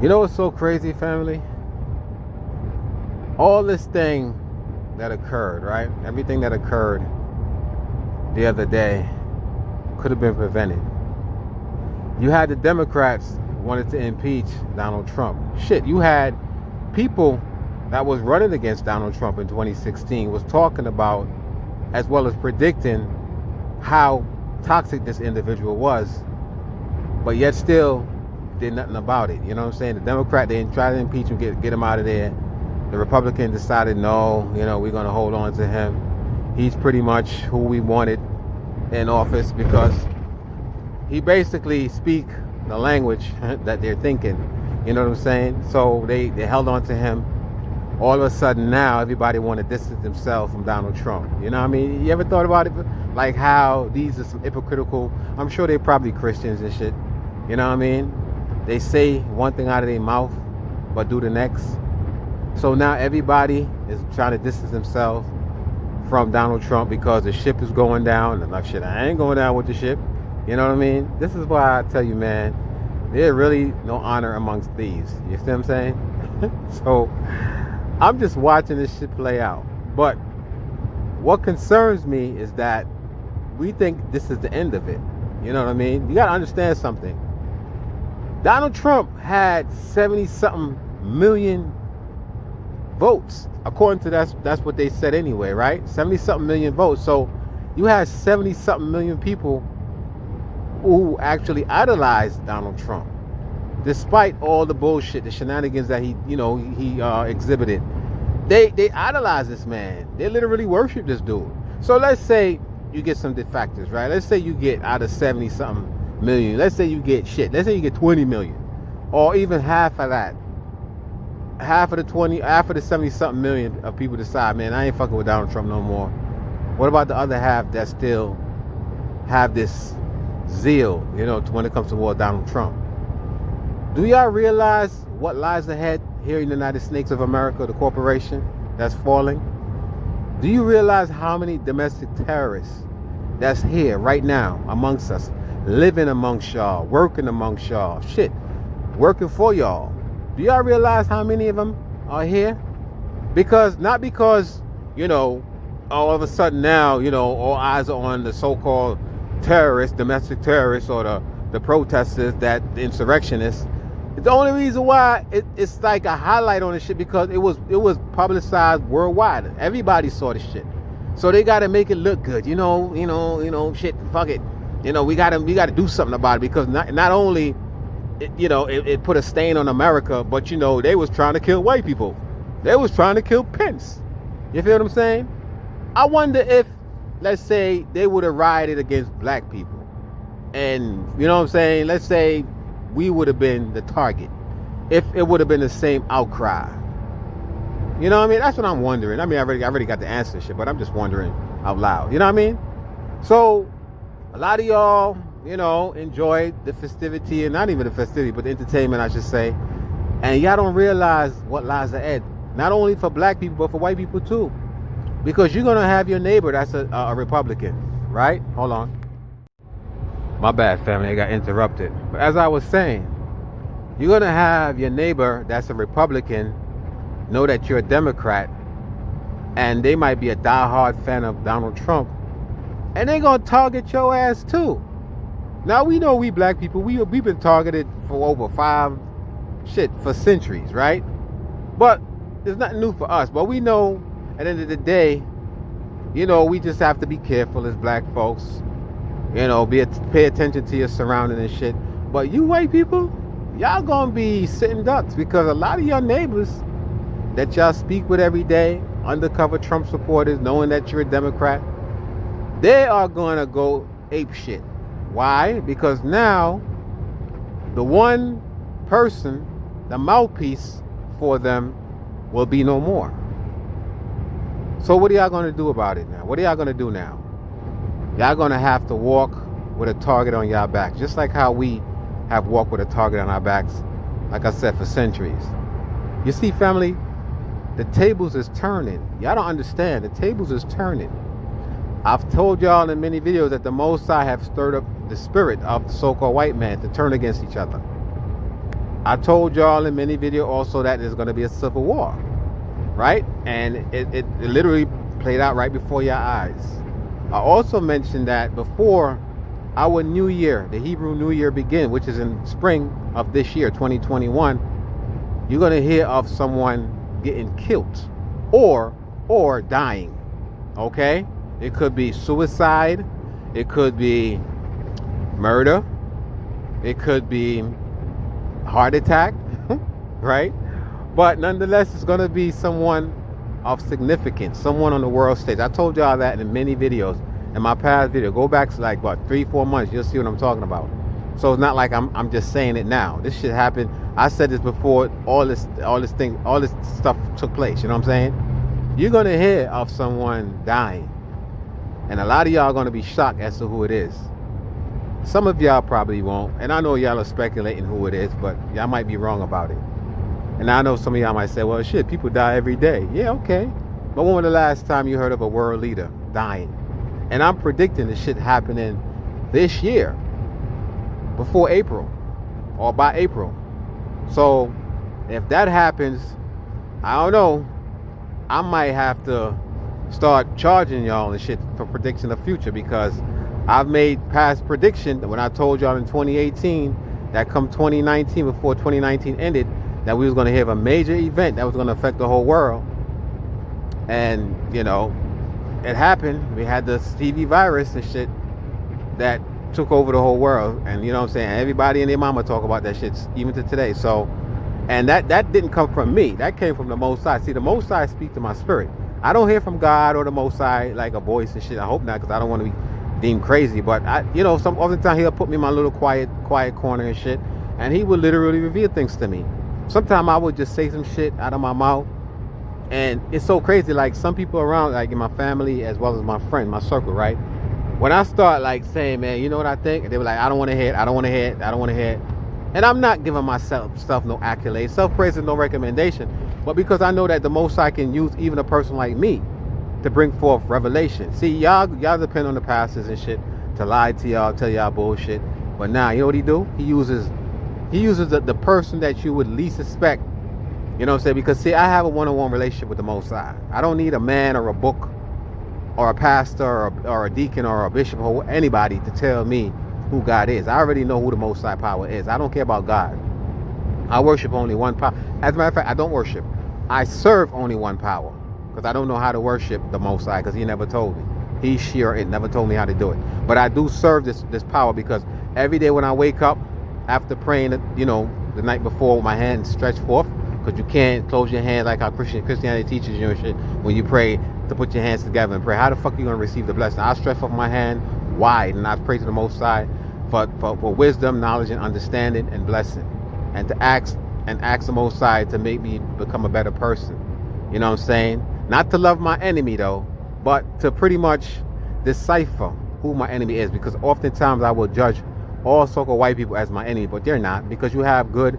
You know what's so crazy, family? All this thing that occurred, right? Everything that occurred the other day could have been prevented. You had the Democrats wanted to impeach Donald Trump. Shit, you had people that was running against Donald Trump in 2016 was talking about, as well as predicting, how toxic this individual was, but yet still did nothing about it. You know what I'm saying? The Democrat, they tried to impeach him, get him out of there. The Republican decided, no, we're going to hold on to him. He's pretty much who we wanted in office because he basically speak the language that they're thinking. You know what I'm saying? So they held on to him. All of a sudden now, everybody want to distance themselves from Donald Trump. You know what I mean? You ever thought about it? Like how these are some hypocritical, I'm sure they're probably Christians and shit. You know what I mean? They say one thing out of their mouth, but do the next. So now everybody is trying to distance themselves from Donald Trump because the ship is going down. And like, shit, I ain't going down with the ship. You know what I mean? This is why I tell you, man, there's really no honor amongst thieves. You see what I'm saying? So I'm just watching this shit play out. But what concerns me is that we think this is the end of it. You know what I mean? You got to understand something. Donald Trump had 70-something million votes. According to that's what they said anyway, right? 70-something million votes. So you had 70-something million people who actually idolized Donald Trump, despite all the bullshit, the shenanigans that he exhibited. They idolize this man. They literally worship this dude. So let's say you get some defectors, right? Let's say you get out of 70-something million. Let's say you get 20 million, or even half of that. Half of the 70-something million of people decide, man, I ain't fucking with Donald Trump no more. What about the other half that still have this zeal, when it comes toward Donald Trump? Do y'all realize what lies ahead here in the United States of America, the corporation that's falling? Do you realize how many domestic terrorists that's here right now amongst us, living amongst y'all, working amongst y'all, working for y'all? Do y'all realize how many of them are here? Not because, all of a sudden now, all eyes are on the so-called terrorists, domestic terrorists, or the protesters, the insurrectionists. It's the only reason why it's like a highlight on this shit because it was publicized worldwide. Everybody saw this shit. So they gotta make it look good. Shit, fuck it. We gotta do something about it because not only it put a stain on America, but they was trying to kill white people. They was trying to kill Pence. You feel what I'm saying? I wonder if, let's say, they would have rioted against black people. And, let's say we would have been the target. If it would have been the same outcry. You know what I mean? That's what I'm wondering. I mean, I already got the answer to shit, but I'm just wondering out loud. You know what I mean? So, a lot of y'all, enjoyed the festivity, and not even the festivity, but the entertainment, I should say. And y'all don't realize what lies ahead. Not only for black people, but for white people too. Because you're going to have your neighbor that's a Republican, right? Hold on. My bad, family. I got interrupted. But as I was saying, you're going to have your neighbor that's a Republican know that you're a Democrat, and they might be a diehard fan of Donald Trump, and they're going to target your ass too. Now, we know we black people, we've been targeted for over for centuries, right? But there's nothing new for us. But we know at the end of the day, we just have to be careful as black folks. Pay attention to your surroundings and shit. But you white people, y'all gonna be sitting ducks because a lot of your neighbors that y'all speak with every day, undercover Trump supporters, knowing that you're a Democrat, they are gonna go ape shit. Why? Because now the one person, the mouthpiece for them, will be no more. So what are y'all going to do about it now? What are y'all going to do now? Y'all going to have to walk with a target on y'all back, just like how we have walked with a target on our backs, like I said, for centuries. You see, family, the tables is turning. Y'all don't understand. The tables is turning. I've told y'all in many videos that the Most High have stirred up the spirit of the so-called white man to turn against each other. I told y'all in many videos also that there's going to be a civil war, right? And it literally played out right before your eyes. I also mentioned that before our new year, the Hebrew New Year begin, which is in spring of this year, 2021, you're going to hear of someone getting killed or dying, okay? It could be suicide, it could be murder, it could be heart attack, right? But nonetheless, it's going to be someone of significance, someone on the world stage. I told y'all that in many videos. In my past video, go back to like what 3-4 months, you'll see what I'm talking about. So it's not like I'm just saying it now. This shit happened. I said this before all this stuff took place. You know what I'm saying? You're gonna hear of someone dying, and a lot of y'all are gonna be shocked as to who it is. Some of y'all probably won't, and I know y'all are speculating who it is, but y'all might be wrong about it. And I know some of y'all might say, well, shit, people die every day. Yeah, okay. But when was the last time you heard of a world leader dying? And I'm predicting this shit happening this year, before April, or by April. So if that happens, I don't know, I might have to start charging y'all and shit for predicting the future, because I've made past prediction when I told y'all in 2018 that come 2019, before 2019 ended, that we was going to have a major event that was going to affect the whole world. And, you know, it happened. We had the Stevie virus and shit that took over the whole world. And you know what I'm saying? Everybody and their mama talk about that shit even to today. So, and that didn't come from me. That came from the Most High. See, the Most High speak to my spirit. I don't hear from God or the Most High like a voice and shit. I hope not, because I don't want to be deemed crazy. But I, you know, some other time he'll put me in my little quiet corner and shit, and he would literally reveal things to me. Sometimes I would just say some shit out of my mouth. And it's so crazy, like some people around, like in my family as well as my friend, my circle, right? When I start like saying, man, you know what I think? They were like, I don't want to hear it, I don't want to hear it, I don't want to hear it. And I'm not giving myself stuff no accolades. Self-praise is no recommendation. But because I know that the Most High can use even a person like me to bring forth revelation. See, y'all depend on the pastors and shit to lie to y'all, tell y'all bullshit. But now, you know what he do? He uses the person that you would least suspect. You know what I'm saying? Because see, I have a one-on-one relationship with the Most High. I don't need a man or a book or a pastor or a deacon or a bishop or anybody to tell me who God is. I already know who the Most High power is. I don't care about God. I worship only one power. As a matter of fact, I don't worship. I serve only one power, because I don't know how to worship the Most High, because he never told me. He, she, or it never told me how to do it. But I do serve this power, because every day when I wake up after praying, you know, the night before with my hands stretched forth, because you can't close your hands like how Christianity teaches you and shit when you pray, to put your hands together and pray. How the fuck are you going to receive the blessing? I stretch forth my hand wide and I pray to the Most High for wisdom, knowledge, and understanding and blessing, and to ask the Most High to make me become a better person. You know what I'm saying? Not to love my enemy though, but to pretty much decipher who my enemy is, because oftentimes I will judge all so-called white people as my enemy, but they're not, because you have good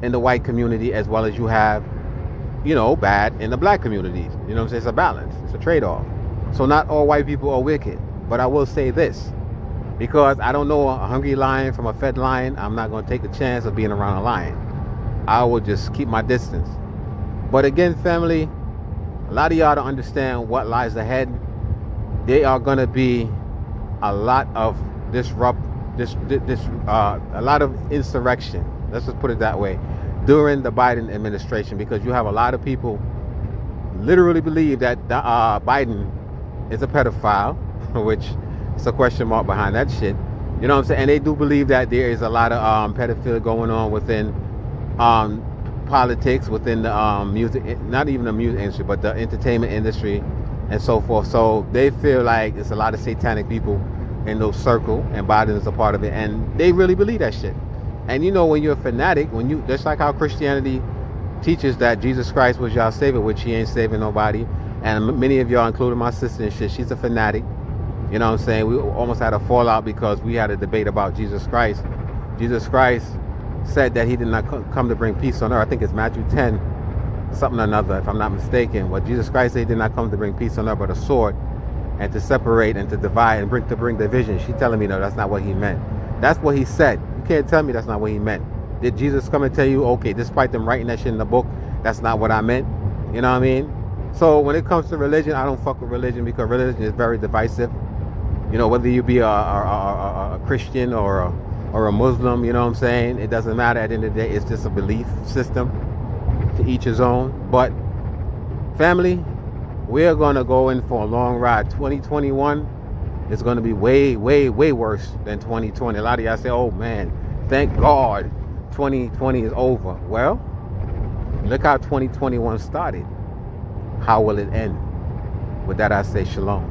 in the white community as well as you have, you know, bad in the black communities. You know what I'm saying? It's a balance. It's a trade-off. So not all white people are wicked. But I will say this, because I don't know a hungry lion from a fed lion, I'm not going to take the chance of being around a lion. I will just keep my distance. But again, family, a lot of y'all don't understand what lies ahead. There are going to be a lot of a lot of insurrection. Let's just put it that way, during the Biden administration, because you have a lot of people literally believe that Biden is a pedophile, which is a question mark behind that shit. You know what I'm saying? And they do believe that there is a lot of pedophilia going on within politics, within the music, not even the music industry, but the entertainment industry and so forth. So they feel like it's a lot of satanic people in those circles, and Biden is a part of it, and they really believe that shit. And you know, when you're a fanatic, just like how Christianity teaches that Jesus Christ was y'all savior, which he ain't saving nobody, and many of y'all, including my sister and shit, she's a fanatic. You know what I'm saying? We almost had a fallout because we had a debate about Jesus Christ. Jesus Christ said that he did not come to bring peace on earth. I think it's Matthew 10, something or another, if I'm not mistaken. But Jesus Christ said he did not come to bring peace on earth, but a sword, and to separate and to divide and bring division. She's telling me, no, that's not what he meant. That's what he said. You can't tell me that's not what he meant. Did Jesus come and tell you, okay, despite them writing that shit in the book, that's not what I meant? You know what I mean? So when it comes to religion, I don't fuck with religion because religion is very divisive. You know, whether you be a Christian or a Muslim, you know what I'm saying? It doesn't matter. At the end of the day, it's just a belief system. To each his own. But family, we're gonna go in for a long ride. 2021 is gonna be way, way, way worse than 2020. A lot of y'all say, oh man, thank God 2020 is over. Well, look how 2021 started. How will it end? With that, I say shalom.